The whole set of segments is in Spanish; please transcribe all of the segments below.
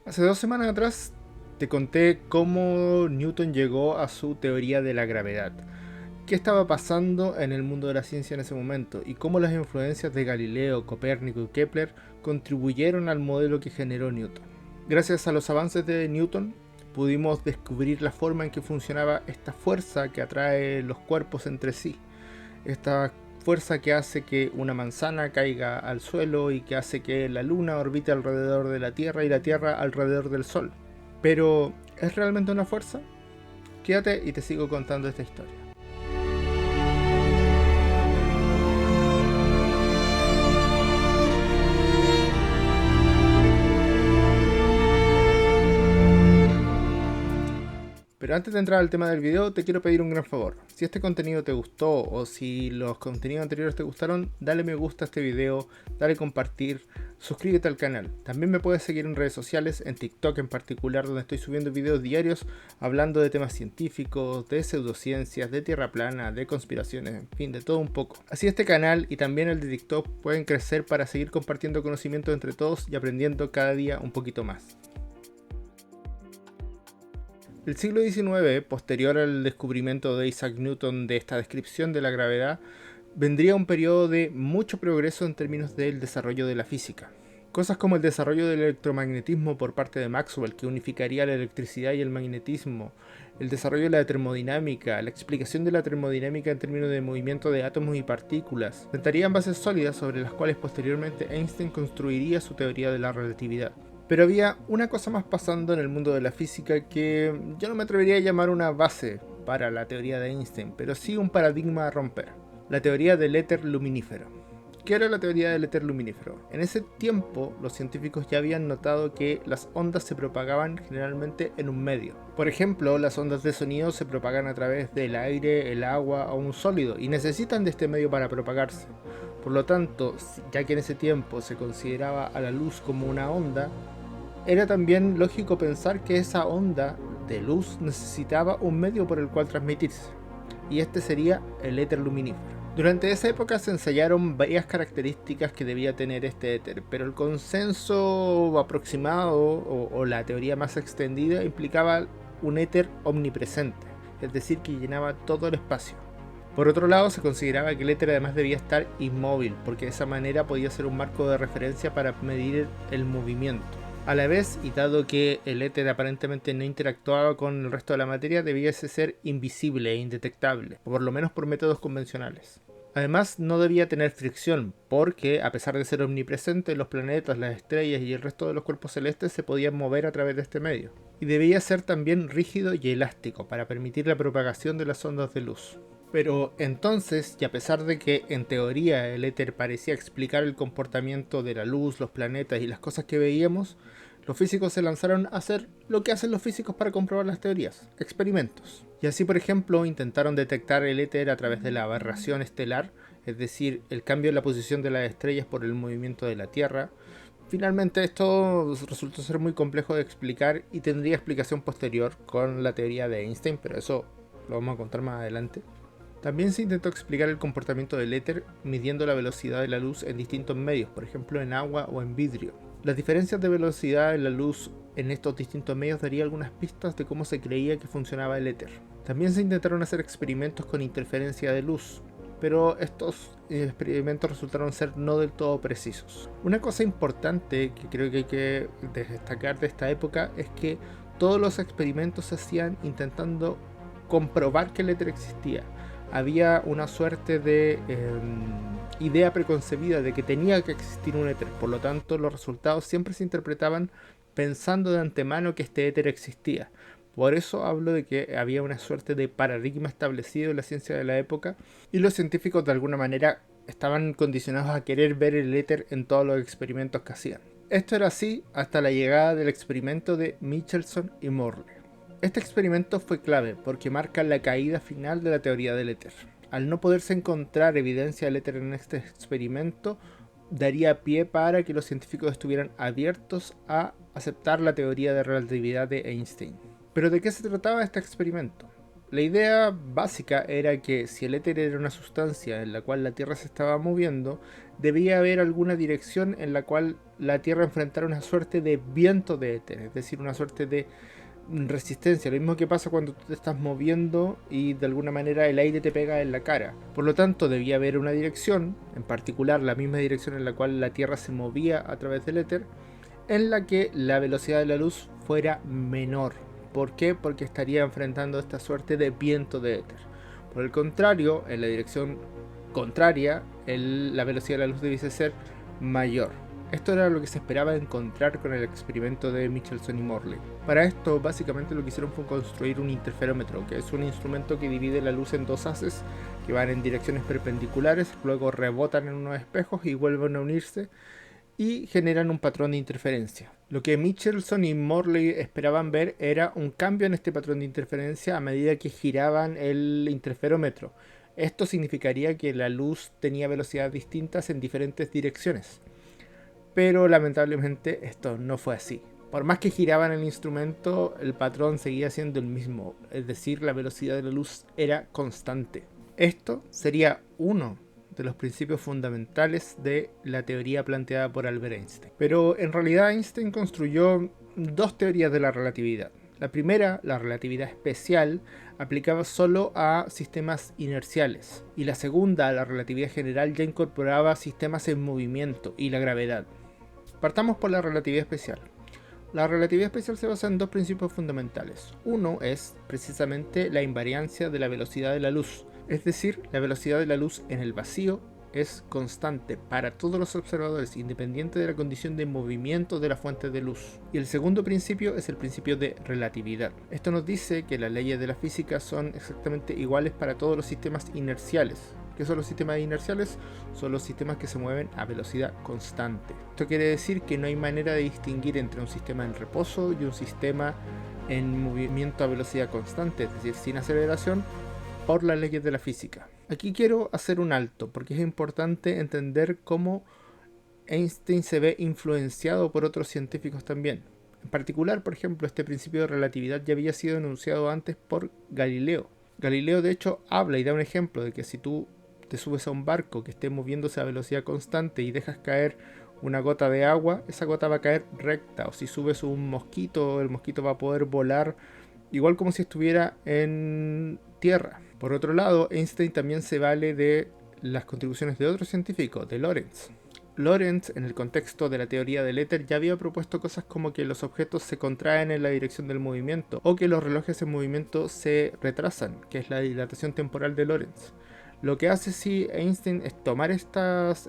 Hace 2 semanas atrás te conté cómo Newton llegó a su teoría de la gravedad, qué estaba pasando en el mundo de la ciencia en ese momento y cómo las influencias de Galileo, Copérnico y Kepler contribuyeron al modelo que generó Newton. Gracias a los avances de Newton pudimos descubrir la forma en que funcionaba esta fuerza que atrae los cuerpos entre sí, esta fuerza que hace que una manzana caiga al suelo y que hace que la luna orbite alrededor de la Tierra y la Tierra alrededor del Sol. Pero, ¿es realmente una fuerza? Quédate y te sigo contando esta historia. Pero antes de entrar al tema del video, te quiero pedir un gran favor. Si este contenido te gustó o si los contenidos anteriores te gustaron, dale me gusta a este video, dale compartir, suscríbete al canal. También me puedes seguir en redes sociales, en TikTok en particular, donde estoy subiendo videos diarios hablando de temas científicos, de pseudociencias, de tierra plana, de conspiraciones, en fin, de todo un poco. Así este canal y también el de TikTok pueden crecer para seguir compartiendo conocimiento entre todos y aprendiendo cada día un poquito más. El siglo XIX, posterior al descubrimiento de Isaac Newton de esta descripción de la gravedad, vendría un periodo de mucho progreso en términos del desarrollo de la física. Cosas como el desarrollo del electromagnetismo por parte de Maxwell, que unificaría la electricidad y el magnetismo, el desarrollo de la termodinámica, la explicación de la termodinámica en términos de movimiento de átomos y partículas, sentarían bases sólidas sobre las cuales posteriormente Einstein construiría su teoría de la relatividad. Pero había una cosa más pasando en el mundo de la física que yo no me atrevería a llamar una base para la teoría de Einstein, pero sí un paradigma a romper. La teoría del éter luminífero. ¿Qué era la teoría del éter luminífero? En ese tiempo, los científicos ya habían notado que las ondas se propagaban generalmente en un medio. Por ejemplo, las ondas de sonido se propagan a través del aire, el agua o un sólido y necesitan de este medio para propagarse. Por lo tanto, ya que en ese tiempo se consideraba a la luz como una onda, era también lógico pensar que esa onda de luz necesitaba un medio por el cual transmitirse, y este sería el éter luminífero. Durante esa época se ensayaron varias características que debía tener este éter, pero el consenso aproximado o la teoría más extendida implicaba un éter omnipresente, es decir, que llenaba todo el espacio. Por otro lado, se consideraba que el éter además debía estar inmóvil, porque de esa manera podía ser un marco de referencia para medir el movimiento. A la vez, y dado que el éter aparentemente no interactuaba con el resto de la materia, debiese ser invisible e indetectable, o por lo menos por métodos convencionales. Además, no debía tener fricción, porque, a pesar de ser omnipresente, los planetas, las estrellas y el resto de los cuerpos celestes se podían mover a través de este medio. Y debía ser también rígido y elástico, para permitir la propagación de las ondas de luz. Pero entonces, y a pesar de que en teoría el éter parecía explicar el comportamiento de la luz, los planetas y las cosas que veíamos, los físicos se lanzaron a hacer lo que hacen los físicos para comprobar las teorías, experimentos. Y así, por ejemplo, intentaron detectar el éter a través de la aberración estelar, es decir, el cambio en la posición de las estrellas por el movimiento de la Tierra. Finalmente esto resultó ser muy complejo de explicar y tendría explicación posterior con la teoría de Einstein, pero eso lo vamos a contar más adelante. También se intentó explicar el comportamiento del éter midiendo la velocidad de la luz en distintos medios, por ejemplo en agua o en vidrio. Las diferencias de velocidad de la luz en estos distintos medios darían algunas pistas de cómo se creía que funcionaba el éter. También se intentaron hacer experimentos con interferencia de luz, pero estos experimentos resultaron ser no del todo precisos. Una cosa importante que creo que hay que destacar de esta época es que todos los experimentos se hacían intentando comprobar que el éter existía. Había una suerte de idea preconcebida de que tenía que existir un éter, por lo tanto los resultados siempre se interpretaban pensando de antemano que este éter existía. Por eso hablo de que había una suerte de paradigma establecido en la ciencia de la época y los científicos de alguna manera estaban condicionados a querer ver el éter en todos los experimentos que hacían. Esto era así hasta la llegada del experimento de Michelson y Morley. Este experimento fue clave porque marca la caída final de la teoría del éter. Al no poderse encontrar evidencia del éter en este experimento, daría pie para que los científicos estuvieran abiertos a aceptar la teoría de relatividad de Einstein. ¿Pero de qué se trataba este experimento? La idea básica era que si el éter era una sustancia en la cual la Tierra se estaba moviendo, debía haber alguna dirección en la cual la Tierra enfrentara una suerte de viento de éter, es decir, una suerte de resistencia, lo mismo que pasa cuando tú te estás moviendo y de alguna manera el aire te pega en la cara. Por lo tanto, debía haber una dirección, en particular la misma dirección en la cual la Tierra se movía a través del éter, en la que la velocidad de la luz fuera menor. ¿Por qué? Porque estaría enfrentando esta suerte de viento de éter. Por el contrario, en la dirección contraria, la velocidad de la luz debiese ser mayor. Esto era lo que se esperaba encontrar con el experimento de Michelson y Morley. Para esto, básicamente lo que hicieron fue construir un interferómetro, que es un instrumento que divide la luz en dos haces que van en direcciones perpendiculares, luego rebotan en unos espejos y vuelven a unirse y generan un patrón de interferencia. Lo que Michelson y Morley esperaban ver era un cambio en este patrón de interferencia a medida que giraban el interferómetro. Esto significaría que la luz tenía velocidades distintas en diferentes direcciones. Pero lamentablemente esto no fue así. Por más que giraban el instrumento, el patrón seguía siendo el mismo, es decir, la velocidad de la luz era constante. Esto sería uno de los principios fundamentales de la teoría planteada por Albert Einstein. Pero en realidad Einstein construyó dos teorías de la relatividad. La primera, la relatividad especial, aplicaba solo a sistemas inerciales. Y la segunda, la relatividad general, ya incorporaba sistemas en movimiento y la gravedad. Partamos por la relatividad especial. La relatividad especial se basa en dos principios fundamentales. Uno es precisamente la invariancia de la velocidad de la luz. Es decir, la velocidad de la luz en el vacío es constante para todos los observadores, independiente de la condición de movimiento de la fuente de luz. Y el segundo principio es el principio de relatividad. Esto nos dice que las leyes de la física son exactamente iguales para todos los sistemas inerciales. ¿Qué son los sistemas inerciales? Son los sistemas que se mueven a velocidad constante. Esto quiere decir que no hay manera de distinguir entre un sistema en reposo y un sistema en movimiento a velocidad constante, es decir, sin aceleración, por las leyes de la física. Aquí quiero hacer un alto, porque es importante entender cómo Einstein se ve influenciado por otros científicos también. En particular, por ejemplo, este principio de relatividad ya había sido enunciado antes por Galileo. Galileo, de hecho, habla y da un ejemplo de que si tú te subes a un barco que esté moviéndose a velocidad constante y dejas caer una gota de agua, esa gota va a caer recta. O si subes un mosquito, el mosquito va a poder volar igual como si estuviera en tierra. Por otro lado, Einstein también se vale de las contribuciones de otro científico, de Lorentz. Lorentz, en el contexto de la teoría del éter, ya había propuesto cosas como que los objetos se contraen en la dirección del movimiento o que los relojes en movimiento se retrasan, que es la dilatación temporal de Lorentz. Lo que hace sí Einstein es tomar estas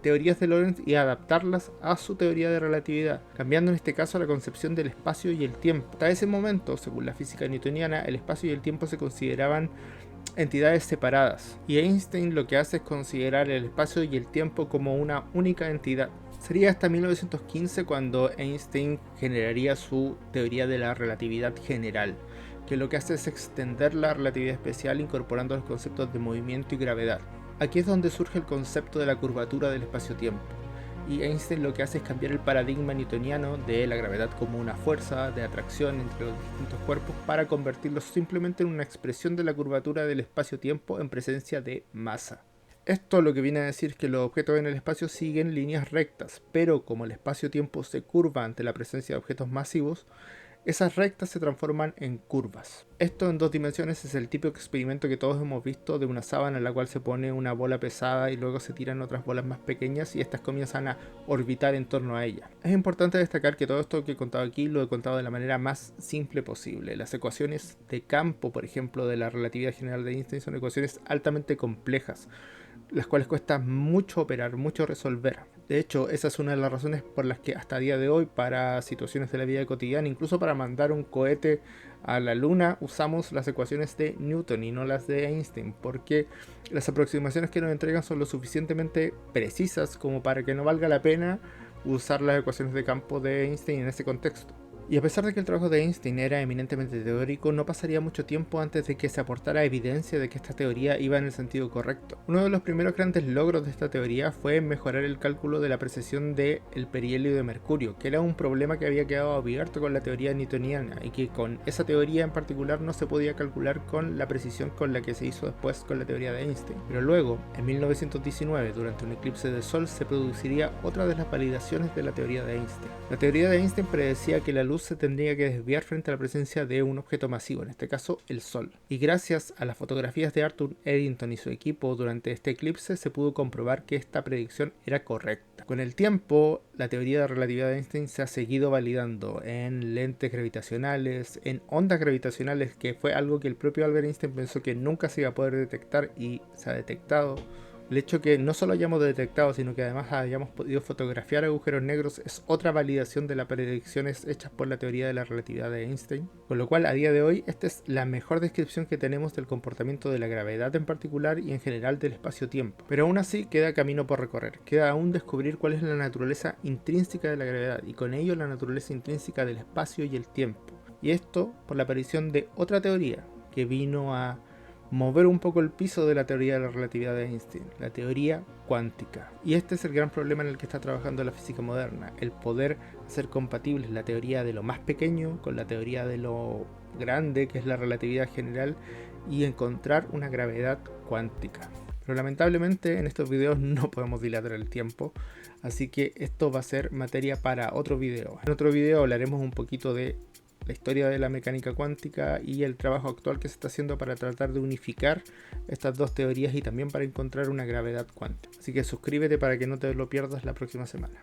teorías de Lorentz y adaptarlas a su teoría de relatividad, cambiando en este caso la concepción del espacio y el tiempo. Hasta ese momento, según la física newtoniana, el espacio y el tiempo se consideraban entidades separadas, y Einstein lo que hace es considerar el espacio y el tiempo como una única entidad. Sería hasta 1915 cuando Einstein generaría su teoría de la relatividad general, que lo que hace es extender la relatividad especial incorporando los conceptos de movimiento y gravedad. Aquí es donde surge el concepto de la curvatura del espacio-tiempo, y Einstein lo que hace es cambiar el paradigma newtoniano de la gravedad como una fuerza de atracción entre los distintos cuerpos para convertirlo simplemente en una expresión de la curvatura del espacio-tiempo en presencia de masa. Esto lo que viene a decir es que los objetos en el espacio siguen líneas rectas, pero como el espacio-tiempo se curva ante la presencia de objetos masivos, esas rectas se transforman en curvas. Esto en dos dimensiones es el típico experimento que todos hemos visto de una sábana en la cual se pone una bola pesada y luego se tiran otras bolas más pequeñas y estas comienzan a orbitar en torno a ella. Es importante destacar que todo esto que he contado aquí lo he contado de la manera más simple posible. Las ecuaciones de campo, por ejemplo, de la relatividad general de Einstein son ecuaciones altamente complejas, las cuales cuesta mucho operar, mucho resolver. De hecho, esa es una de las razones por las que hasta día de hoy, para situaciones de la vida cotidiana, incluso para mandar un cohete a la luna, usamos las ecuaciones de Newton y no las de Einstein, porque las aproximaciones que nos entregan son lo suficientemente precisas como para que no valga la pena usar las ecuaciones de campo de Einstein en ese contexto. Y a pesar de que el trabajo de Einstein era eminentemente teórico, no pasaría mucho tiempo antes de que se aportara evidencia de que esta teoría iba en el sentido correcto. Uno de los primeros grandes logros de esta teoría fue mejorar el cálculo de la precesión del perihelio de mercurio, que era un problema que había quedado abierto con la teoría newtoniana y que con esa teoría en particular no se podía calcular con la precisión con la que se hizo después con la teoría de Einstein. Pero luego, en 1919, durante un eclipse de sol, se produciría otra de las validaciones de la teoría de Einstein. La teoría de Einstein predecía que la luz se tendría que desviar frente a la presencia de un objeto masivo, en este caso el Sol. Y gracias a las fotografías de Arthur Eddington y su equipo durante este eclipse se pudo comprobar que esta predicción era correcta. Con el tiempo, la teoría de relatividad de Einstein se ha seguido validando en lentes gravitacionales, en ondas gravitacionales, que fue algo que el propio Albert Einstein pensó que nunca se iba a poder detectar y se ha detectado. El hecho que no solo hayamos detectado, sino que además hayamos podido fotografiar agujeros negros es otra validación de las predicciones hechas por la teoría de la relatividad de Einstein. Con lo cual, a día de hoy, esta es la mejor descripción que tenemos del comportamiento de la gravedad en particular y en general del espacio-tiempo. Pero aún así, queda camino por recorrer. Queda aún descubrir cuál es la naturaleza intrínseca de la gravedad y con ello la naturaleza intrínseca del espacio y el tiempo. Y esto por la aparición de otra teoría que vino a mover un poco el piso de la teoría de la relatividad de Einstein, la teoría cuántica. Y este es el gran problema en el que está trabajando la física moderna, el poder hacer compatibles la teoría de lo más pequeño con la teoría de lo grande, que es la relatividad general, y encontrar una gravedad cuántica. Pero lamentablemente en estos videos no podemos dilatar el tiempo, así que esto va a ser materia para otro video. En otro video hablaremos un poquito de la historia de la mecánica cuántica y el trabajo actual que se está haciendo para tratar de unificar estas dos teorías y también para encontrar una gravedad cuántica. Así que suscríbete para que no te lo pierdas la próxima semana.